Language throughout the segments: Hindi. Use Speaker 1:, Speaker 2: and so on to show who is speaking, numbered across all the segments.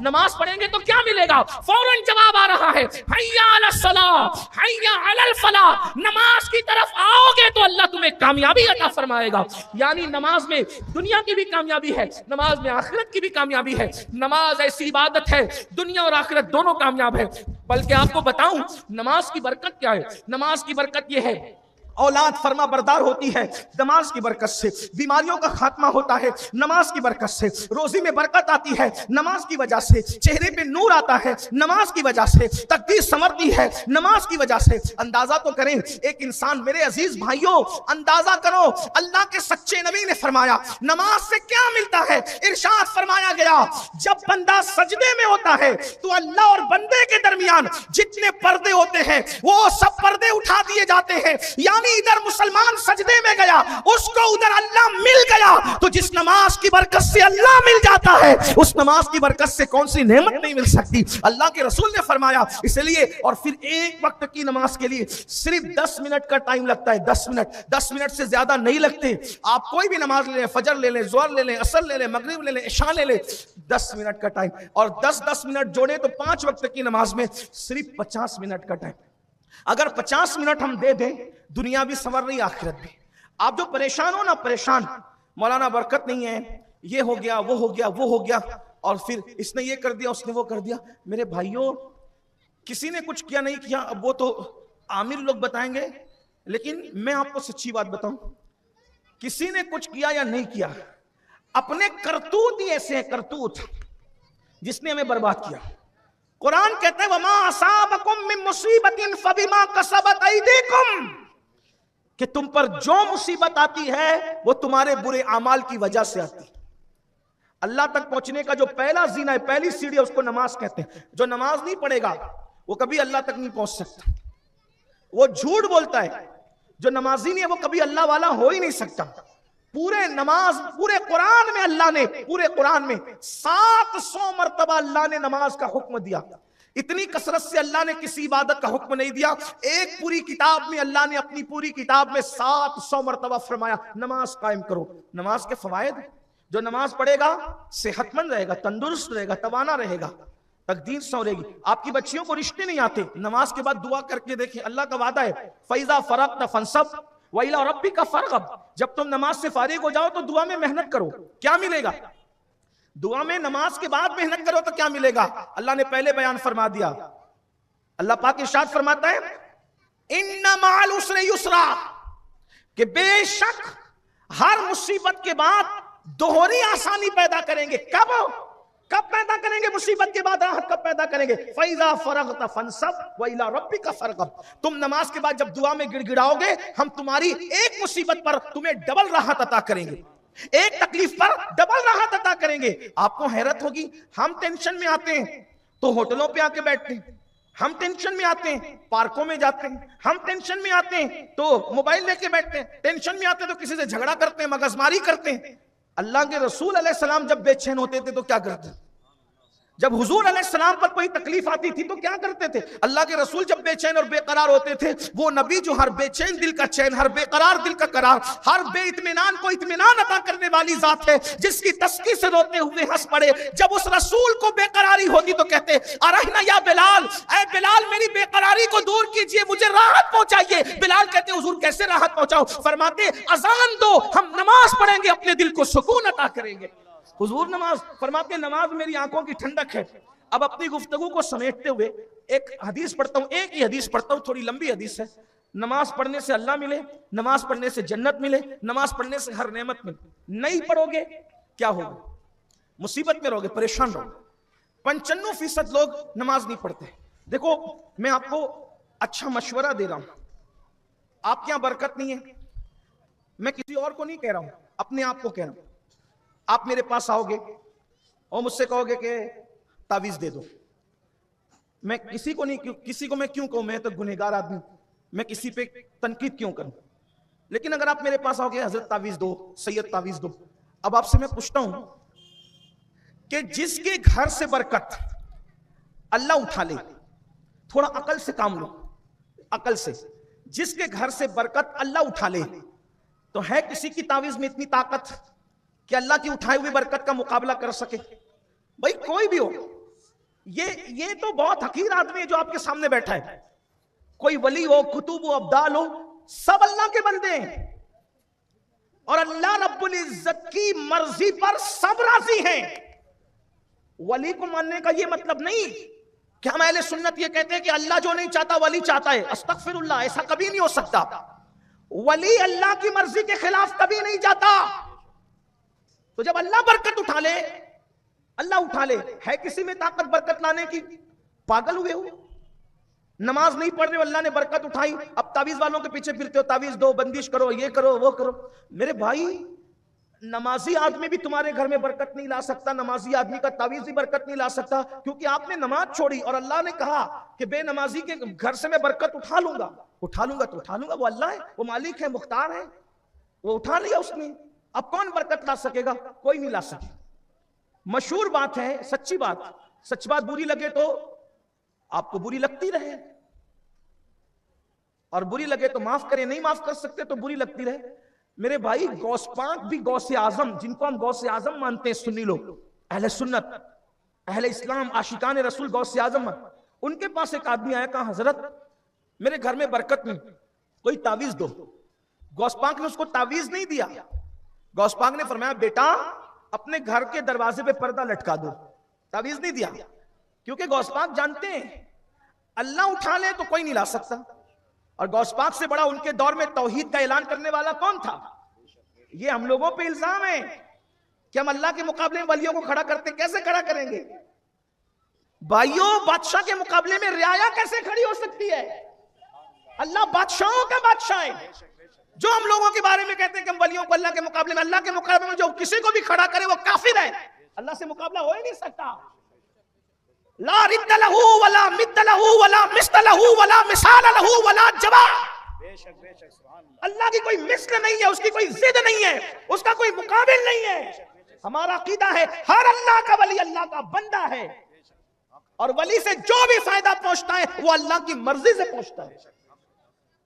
Speaker 1: नमाज पढ़ेंगे तो क्या मिलेगा? फौरन जवाब आ रहा है, हय्या अलस सलाह, हय्या अलल फलाह। नमाज की तरफ आओगे तो अल्लाह तुम्हें कामयाबी अता फरमाएगा। यानी नमाज में दुनिया की भी कामयाबी है, नमाज में आखिरत की भी कामयाबी है। नमाज ऐसी इबादत है, दुनिया और आखिरत दोनों कामयाब है। बल्कि आपको बताऊं नमाज की बरकत क्या है। नमाज की बरकत यह है, औलाद फरमा बरदार होती है नमाज की बरकत से, बीमारियों का खात्मा होता है नमाज की बरकत से, रोजी में बरकत आती है नमाज की वजह से, चेहरे पे नूर आता है नमाज की वजह से, तकदीर संवरती है नमाज की वजह से। अंदाजा तो करें एक इंसान, मेरे अजीज भाइयों अंदाजा करो, अल्लाह के सच्चे नबी ने फरमाया नमाज से क्या मिलता है। इरशाद फरमाया गया जब बंदा सजदे में होता है तो अल्लाह और बंदे के दरमियान जितने पर्दे होते हैं वो सब पर्दे उठा दिए जाते हैं। इधर मुसलमान सजदे में गया, उसको उधर अल्लाह मिल गया। तो जिस नमाज की बरकत से अल्लाह मिल जाता है, उस नमाज की बरकत से कौन सी नेमत नहीं मिल सकती। अल्लाह के रसूल ने फरमाया इसलिए, और फिर एक वक्त की नमाज के लिए सिर्फ 10 मिनट का टाइम लगता है। 10 मिनट से ज्यादा नहीं लगते। आप कोई भी नमाज ले लें, फजर ले लें, जोहर ले लें, असर ले लें, मगरिब ले लें, इशा ले लें, 10 मिनट का टाइम। और 10-10 मिनट जोड़े तो 5 वक्त की नमाज में सिर्फ 50 मिनट का टाइम। अगर 50 मिनट हम दे दें, दुनिया भी संवर रही, आखिरत भी। आप जो परेशान हो ना, परेशान, मौलाना बरकत नहीं है, ये हो गया, वो हो गया, वो हो गया, और फिर इसने ये कर दिया, उसने वो कर दिया। मेरे भाइयों, किसी ने कुछ किया नहीं किया, अब वो तो आमिर लोग बताएंगे, लेकिन मैं आपको सच्ची बात बताऊं, किसी ने कुछ किया या नहीं किया, अपने करतूत ही ऐसे हैं, करतूत, जिसने हमें बर्बाद किया। कुरान कहते हैं वमा असाबकुम मिन मुसीबतिन फबिमा कसबत अयदीकुम, कि तुम पर जो मुसीबत आती है वो तुम्हारे बुरे अमाल की वजह से आती है। अल्लाह तक पहुंचने का जो पहला जीना है, पहली सीढ़ी है, उसको नमाज कहते हैं। जो नमाज नहीं पढ़ेगा वो कभी अल्लाह तक नहीं पहुंच सकता, वो झूठ बोलता है। जो नमाजी नहीं है वो कभी अल्लाह वाला हो ही नहीं सकता। पूरे नमाज, पूरे कुरान में अल्लाह ने, पूरे कुरान में 700 मरतबा अल्लाह ने नमाज का हुक्म दिया। इतनी कसरत से अल्लाह ने किसी इबादत का हुक्म नहीं दिया। एक पूरी किताब में अल्लाह ने, अपनी पूरी किताब में 700 मरतबा फरमाया नमाज कायम करो। नमाज के फवायद, जो नमाज पढ़ेगा सेहतमंद रहेगा, तंदुरुस्त रहेगा, तवाना रहेगा, तकदीर संवरेगी। आपकी बच्चियों को रिश्ते नहीं आते, नमाज के बाद दुआ करके देखें, अल्लाह का वादा है फैजा फरगत फंसब वइला रब्बिका फरगब। जब तुम नमाज से फारिग हो जाओ तो दुआ में मेहनत करो, क्या मिलेगा? दुआ में नमाज के बाद मेहनत करो तो क्या मिलेगा? अल्लाह ने पहले बयान फरमा दिया। अल्लाह पाक इरशाद फरमाता है इन्ना मअल उसरि युसरा, कि बेशक हर मुसीबत के बाद दोहरी आसानी पैदा करेंगे। कब पैदा करेंगे? मुसीबत के बाद राहत कब पैदा करेंगे? फैजा फरगत फंसब व इला रब्बिका फरगब। तुम नमाज के बाद जब दुआ में गिड़गिड़ाओगे, हम तुम्हारी एक मुसीबत पर तुम्हें डबल राहत अता करेंगे, एक तकलीफ पर डबल राहत अता करेंगे। आपको हैरत होगी, हम टेंशन में आते हैं तो होटलों पे आके बैठते हैं, हम टेंशन में आते हैं पार्कों में जाते हैं, हम टेंशन में आते हैं तो मोबाइल लेके बैठते हैं, टेंशन में आते हैं तो किसी से झगड़ा करते हैं, मगजमारी करते हैं। अल्लाह के रसूल अलैहिस्सलाम जब बेचैन होते थे तो क्या करते? जब हुजूर अलैहिस्सलाम पर कोई तकलीफ आती थी तो क्या करते थे? अल्लाह के रसूल जब बेचैन और बेकरार होते थे, वो नबी जो हर बेचैन दिल का चैन, हर बेकरार दिल का करार, हर बेइत्मीनान को इत्मीनान अता करने वाली जात है, जिसकी तस्की से रोते हुए हंस पड़े। जब उस रसूल को बेकरारी होती तो कहते अरहना या बिलाल, ऐ बिलाल मेरी बेकरारी को दूर कीजिए, मुझे राहत पहुंचाइए। बिलाल कहते हुजूर कैसे राहत पहुंचाओ? फरमाते अजान दो, हम नमाज पढ़ेंगे, अपने दिल को सुकून अता करेंगे। हुजूर नमाज फरमाते नमाज मेरी आंखों की ठंडक है। अब अपनी गुफ्तगू को समेटते हुए एक हदीस पढ़ता हूं, एक ही हदीस पढ़ता हूं, थोड़ी लंबी हदीस है। नमाज पढ़ने से अल्लाह मिले, नमाज पढ़ने से जन्नत मिले, नमाज पढ़ने से हर नेमत मिले। नहीं पढ़ोगे क्या होगा? मुसीबत में रहोगे, परेशान रहोगे। 95% लोग नमाज नहीं पढ़ते। देखो मैं आपको अच्छा मशवरा दे रहा हूं, आपके यहां बरकत नहीं है, मैं किसी और को नहीं कह रहा हूं, अपने आप को कह रहा हूं। आप मेरे पास आओगे और मुझसे कहोगे कि तावीज दे दो। मैं किसी को नहीं, किसी को मैं क्यों कहूं? मैं तो गुनहगार आदमी, मैं किसी पे तनकीद क्यों करूं? लेकिन अगर आप मेरे पास आओगे हजरत तावीज दो, सैयद तावीज दो, अब आपसे मैं पूछता हूं कि जिसके घर से बरकत अल्लाह उठा ले, थोड़ा अकल से काम लो, अकल से, जिसके घर से बरकत अल्लाह उठा ले, तो है किसी की तावीज में इतनी ताकत कि अल्लाह की उठाई हुई बरकत का मुकाबला कर सके? भाई कोई भी हो,
Speaker 2: ये तो बहुत हकीर आदमी है जो आपके सामने बैठा है। कोई वली हो, कुतुब हो, अब्दाल हो, सब अल्लाह के बंदे हैं और अल्लाह रब्बुल इज्जत की मर्जी पर सब राजी हैं। वली को मानने का ये मतलब नहीं कि हम अहले सुन्नत ये कहते हैं कि अल्लाह जो नहीं चाहता वली चाहता है। अस्तगफिरुल्लाह, ऐसा कभी नहीं हो सकता। वली अल्लाह की मर्जी के खिलाफ कभी नहीं जाता। तो जब अल्लाह बरकत उठा ले, अल्लाह उठा ले, है किसी में ताकत बरकत लाने की? पागल हुए हो? नमाज नहीं पढ़ रहे हो, अल्लाह ने बरकत उठाई, अब तावीज वालों के पीछे फिरते हो, तावीज दो, बंदिश करो, ये करो, वो करो। मेरे भाई, नमाजी आदमी भी तुम्हारे घर में बरकत नहीं ला सकता, नमाजी आदमी का तावीज भी बरकत नहीं ला सकता, क्योंकि आपने नमाज छोड़ी और अल्लाह ने कहा कि बेनमाजी के घर से मैं बरकत उठा लूंगा। उठा लूंगा तो उठा लूंगा, वो अल्लाह है, वो मालिक है, मुख्तार है, वो उठा लिया उसने। अब कौन बरकत ला सकेगा? कोई नहीं ला सके। मशहूर बात है, सच्ची बात, सच बात बुरी लगे तो आपको बुरी लगती रहे और बुरी लगे तो माफ करें, नहीं माफ कर सकते तो बुरी लगती रहे। मेरे भाई, गौस पाक भी गौसे आजम, जिनको हम गौसे आजम मानते हैं, सुन्नी लोग, अहले सुन्नत, अहले इस्लाम, आशिकान रसूल, गौसे आजम, उनके पास एक आदमी आया, कहा हजरत मेरे घर में बरकत नहीं, कोई तावीज दो। गौस पाक ने उसको तावीज नहीं दिया। गौस पाक ने फरमाया, बेटा अपने घर के दरवाजे पे पर्दा लटका दो। तावीज नहीं दिया, क्योंकि गौस पाक जानते हैं अल्लाह उठा ले तो कोई नहीं ला सकता। और गौस पाक से बड़ा उनके दौर में तौहीद का ऐलान करने वाला कौन था? ये हम लोगों पे इल्जाम है कि हम अल्लाह के मुकाबले में वलियों को खड़ा करते। कैसे खड़ा करेंगे भाइयों? बादशाह के मुकाबले में रियाया कैसे खड़ी हो सकती है? अल्लाह बादशाहों का बादशाह है। जो हम लोगों के बारे में कहते हैं कि हम वलियों को अल्लाह के मुकाबले में, अल्लाह के मुकाबले में जो किसी को भी खड़ा करे वो काफिर है। अल्लाह से मुकाबला हो ही नहीं सकता। ला रिद्द लहू वला मिद्द लहू वला मिस्ल लहू वला मिसाल लहू वला जवा। अल्लाह की कोई मिस्ल नहीं है, उसकी कोई जिद नहीं है, उसका कोई मुकाबिल नहीं है। हमारा अकीदा है हर अल्लाह का वली अल्लाह का बंदा है और वली से जो भी फायदा पहुंचता है वो अल्लाह की मर्जी से पहुंचता है।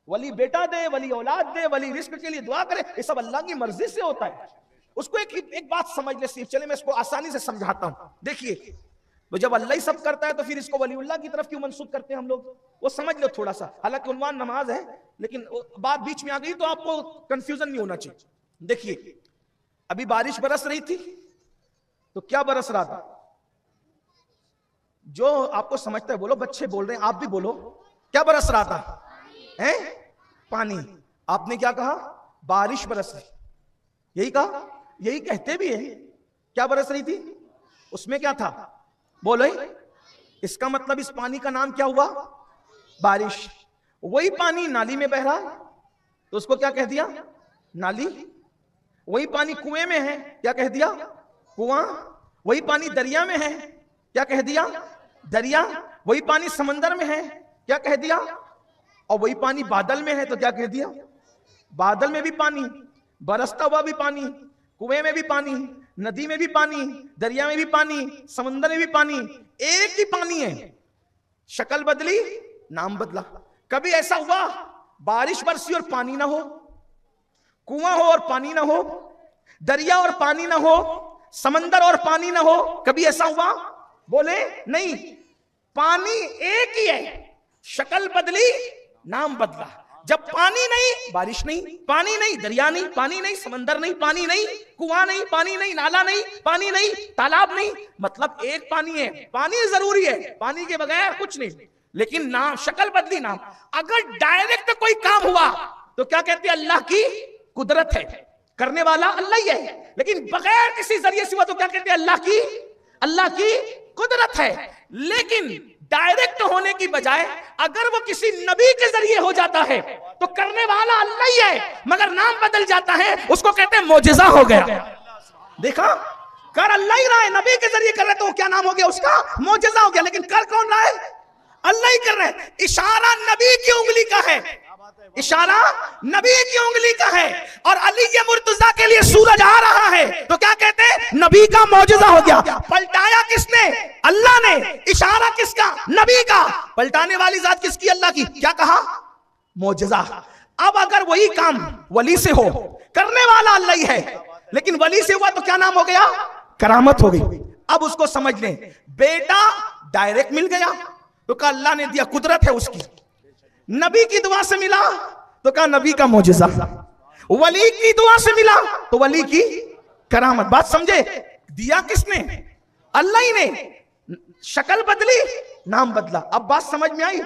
Speaker 2: वली बेटा दे, वली औलाद दे, वली रिस्क के लिए दुआ करे, ये सब अल्लाह की मर्जी से होता है। उसको एक बात समझ ले सिर्फ, चले मैं इसको आसानी से समझाता हूं। देखिए, वो जब अल्लाह ही सब करता है तो फिर इसको वलीउल्लाह की तरफ क्यों मंसूब करते हैं हम लोग? वो समझ लो थोड़ा सा। हालांकि उन्वान नमाज है, लेकिन बात बीच में आ गई तो आपको कंफ्यूजन नहीं होना चाहिए। देखिए, अभी बारिश बरस रही थी, तो क्या बरस रहा था? जो आपको समझता है बोलो, बच्चे बोल रहे हैं, आप भी बोलो, क्या बरस रहा था? हैं? पानी। आपने क्या कहा? बारिश बरस रही। यही कहा? यही कहते भी है। क्या बरस रही थी? उसमें क्या था? बोलो। इसका मतलब इस पानी का नाम क्या हुआ? बारिश। वही पानी नाली में बह रहा है तो उसको क्या कह दिया? नाली। वही पानी कुएं में है, क्या कह दिया? कुआं। वही पानी दरिया में है, क्या कह दिया? दरिया। वही पानी समंदर में है, क्या कह दिया? और वही पानी बादल में है तो क्या कह दिया? बादल में भी पानी, बरसता हुआ भी पानी, कुएं में भी पानी, नदी में भी पानी, दरिया में भी पानी, समंदर में भी पानी, एक ही पानी है। शक्ल बदली, नाम बदला। कभी ऐसा हुआ बारिश बरसी और पानी ना हो, कुआं हो और पानी ना हो, दरिया और पानी ना हो, समंदर और पानी ना हो? कभी ऐसा हुआ? बोले नहीं। पानी एक ही है, शक्ल बदली, नाम बदला। जब पानी नहीं, बारिश नहीं, पानी नहीं, दरिया नहीं, पानी नहीं, समंदर नहीं, पानी नहीं, कुआं नहीं, पानी नहीं, नाला नहीं, पानी नहीं, तालाब नहीं, मतलब एक पानी है। पानी जरूरी है, पानी के बगैर कुछ नहीं, लेकिन नाम, शक्ल बदली, नाम। अगर डायरेक्ट कोई काम हुआ तो क्या कहते हैं? अल्लाह की कुदरत है, करने वाला अल्लाह ही है। लेकिन बगैर किसी जरिए से हुआ तो क्या कहते हैं? अल्लाह की कुदरत है। लेकिन डायरेक्ट होने की बजाय अगर वो किसी नबी के जरिए हो जाता है तो करने वाला अल्लाह ही है, मगर नाम बदल जाता है, उसको कहते हैं मौजिजा हो गया। देखा, कर अल्लाह ही रहा है, नबी के जरिए कर रहे तो क्या नाम हो गया उसका? मौजिजा हो गया। लेकिन कर कौन रहा है? अल्लाह ही कर रहे हैं। इशारा नबी की उंगली का है, इशारा नबी की उंगली का है। और अली ये मुर्तजा के लिए सूरज आ रहा है तो क्या कहते हैं? नबी का मौजिजा हो गया। पलटाया किसने? अल्लाह ने। इशारा किसका? नबी का। पलटाने वाली जात किसकी? अल्लाह की। क्या कहा? मौजिजा। अब अगर वही काम वली से हो, करने वाला अल्लाह ही है, लेकिन वली से हुआ तो क्या नाम हो गया? करामत हो गई। अब उसको समझ लें, बेटा डायरेक्ट मिल गया तो कहा अल्लाह ने दिया, कुदरत है उसकी। नबी की दुआ से मिला तो कहा नबी का मौजज़ा। वली की दुआ से मिला तो वली की करामत। बात समझे? दिया किसने? अल्लाह ही ने। शक्ल बदली, नाम बदला। अब बात समझ में आई?